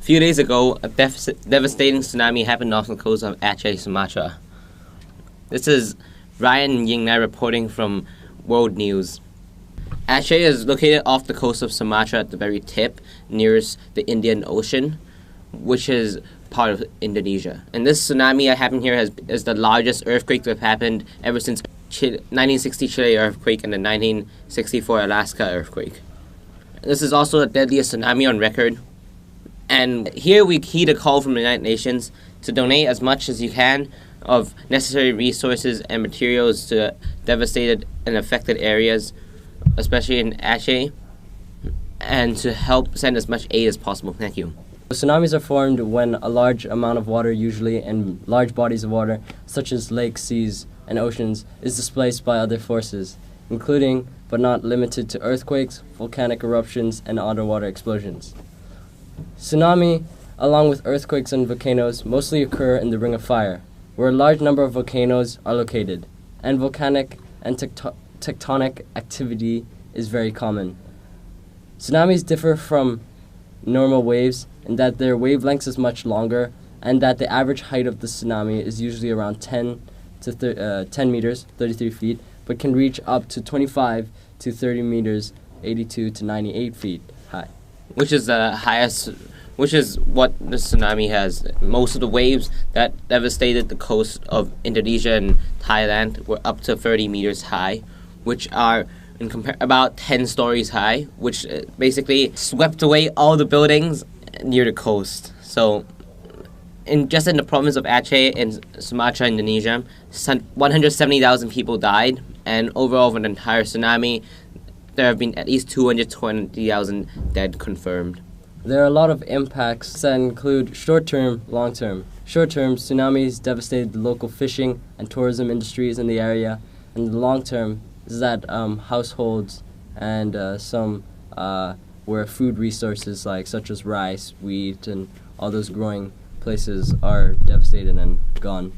few days ago, a devastating tsunami happened off the coast of Aceh, Sumatra. This is Ryan Yingnai reporting from World News. Aceh is located off the coast of Sumatra at the very tip, nearest the Indian Ocean, which is part of Indonesia. And this tsunami that happened here is the largest earthquake that happened ever since 1960 Chile earthquake and the 1964 Alaska earthquake. This is also the deadliest tsunami on record. And here we heed a call from the United Nations to donate as much as you can of necessary resources and materials to devastated and affected areas, especially in Aceh, and to help send as much aid as possible. Thank you. Tsunamis are formed when a large amount of water, usually in large bodies of water, such as lakes, seas, and oceans, is displaced by other forces, including but not limited to earthquakes, volcanic eruptions, and underwater explosions. Tsunami, along with earthquakes and volcanoes, mostly occur in the Ring of Fire, where a large number of volcanoes are located, and volcanic and tectonic activity is very common. Tsunamis differ from normal waves in that their wavelength is much longer and that the average height of the tsunami is usually around 10 meters, 33 feet, but can reach up to 25 to 30 meters, 82 to 98 feet high. Which is the highest, which is what the tsunami has. Most of the waves that devastated the coast of Indonesia and Thailand were up to 30 meters high, which are about 10 stories high, which basically swept away all the buildings near the coast. So, just in the province of Aceh in Sumatra, Indonesia, 170,000 people died, and overall for the entire tsunami, there have been at least 220,000 dead confirmed. There are a lot of impacts that include short-term, long-term. Short-term, tsunamis devastated the local fishing and tourism industries in the area, and the long-term is that households and some where food resources such as rice, wheat, and all those growing places are devastated and gone.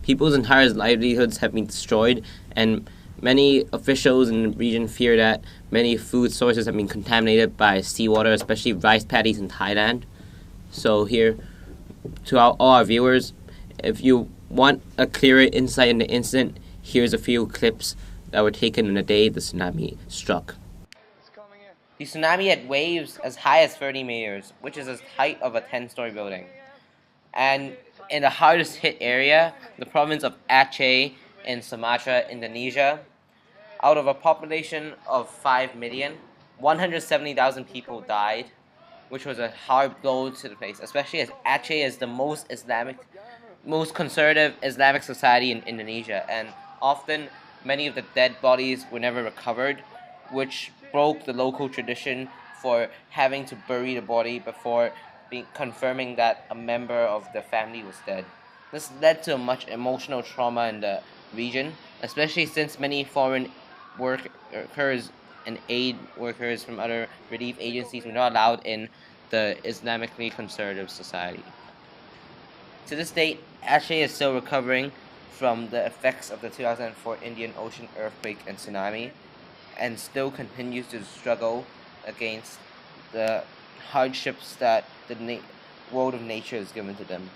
People's entire livelihoods have been destroyed, and many officials in the region fear that many food sources have been contaminated by seawater, especially rice paddies in Thailand. So here, to all our viewers, if you want a clearer insight into the incident, here's a few clips that were taken on the day the tsunami struck. The tsunami had waves as high as 30 meters, which is the height of a 10-story building. And in the hardest hit area, the province of Aceh in Sumatra, Indonesia, out of a population of 5 million, 170,000 people died, which was a hard blow to the place, especially as Aceh is the most conservative Islamic society in Indonesia, and often many of the dead bodies were never recovered, which broke the local tradition for having to bury the body before confirming that a member of the family was dead. This led to much emotional trauma in the region, especially since many foreign workers and aid workers from other relief agencies were not allowed in the Islamically conservative society. To this date, Aceh is still recovering from the effects of the 2004 Indian Ocean earthquake and tsunami, and still continues to struggle against the hardships that the world of nature has given to them.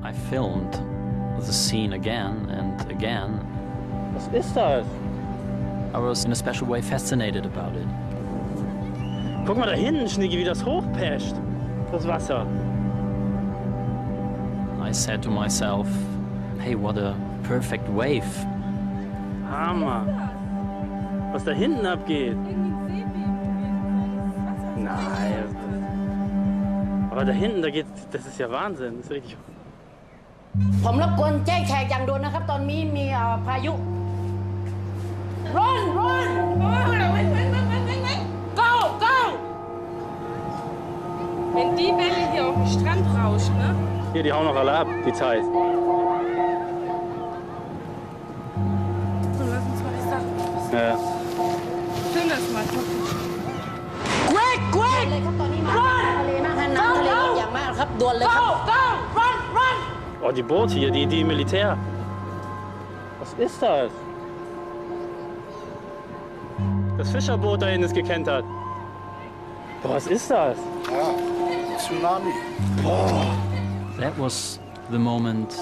I filmed the scene again and again. This stars. I was in a special way fascinated about it. Guck mal da hinten, Schnicki, wie das hochpescht, das Wasser. I said to myself, hey, what a perfect wave. Hammer. Was da hinten abgeht. Nein. Aber da hinten, das ist ja Wahnsinn. Das ist richtig. ผมรบกวนแจ้งแขกอย่างด่วนนะครับตอนนี้มีพายุ Run run go go Wenn die Welle hier auf den Strand rauscht, ne? Hier, die hauen noch alle ab, die Zeit. So, lass uns mal die Sachen. Ja. Film das mal. quick quick เลยครับตอนนี้มาทะเลมากฮะน้ำทะเลลดอย่างมากครับด่วนเลยครับ go run run Oh, die Boote hier, die Militär. Was ist das? Das Fischerboot da hinten ist gekentert. Boah, was ist das? Ah, Tsunami. That was the moment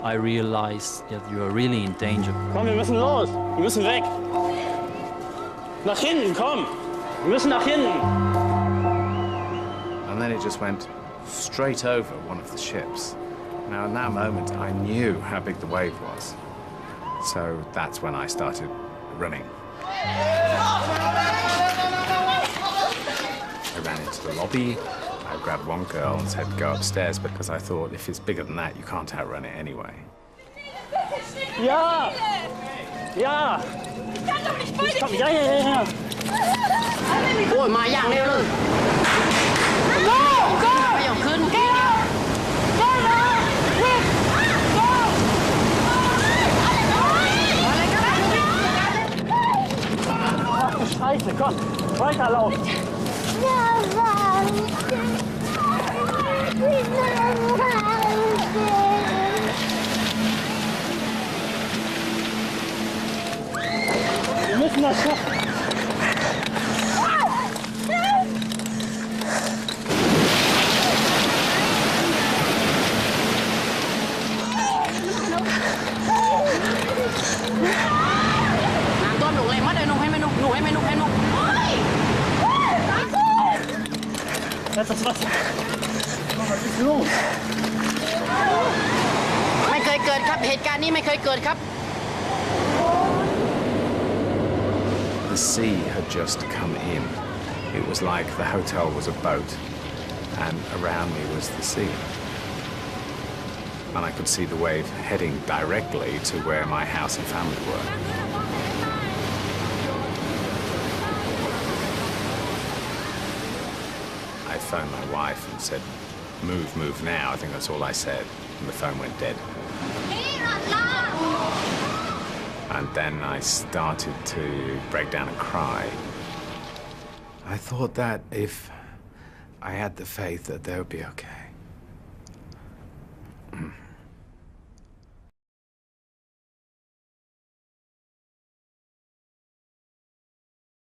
I realized that you are really in danger. Komm, wir müssen los. Wir müssen weg. Nach hinten, komm. Wir müssen nach hinten. And then it just went straight over one of the ships. Now, in that moment, I knew how big the wave was. So that's when I started running. I ran into the lobby. I grabbed one girl and said, go upstairs, because I thought if it's bigger than that, you can't outrun it anyway. Ja! Ja! Komm, ja, ja, ja, ja. โอ้ยมาอย่างเร็วเลย go go ไปเอาขึ้น go go Scheiße, komm, weiterlaufen. Wir müssen das schaffen. Das ist das Wasser. Was ist los? ไม่เคยเกิดครับเหตุการณ์นี้ไม่เคยเกิดครับ The sea had just come in. It was like the hotel was a boat, and around me was the sea. And I could see the wave heading directly to where my house and family were. I phoned my wife and said, move now. I think that's all I said. And the phone went dead. And then I started to break down and cry. I thought that if I had the faith that they would be okay.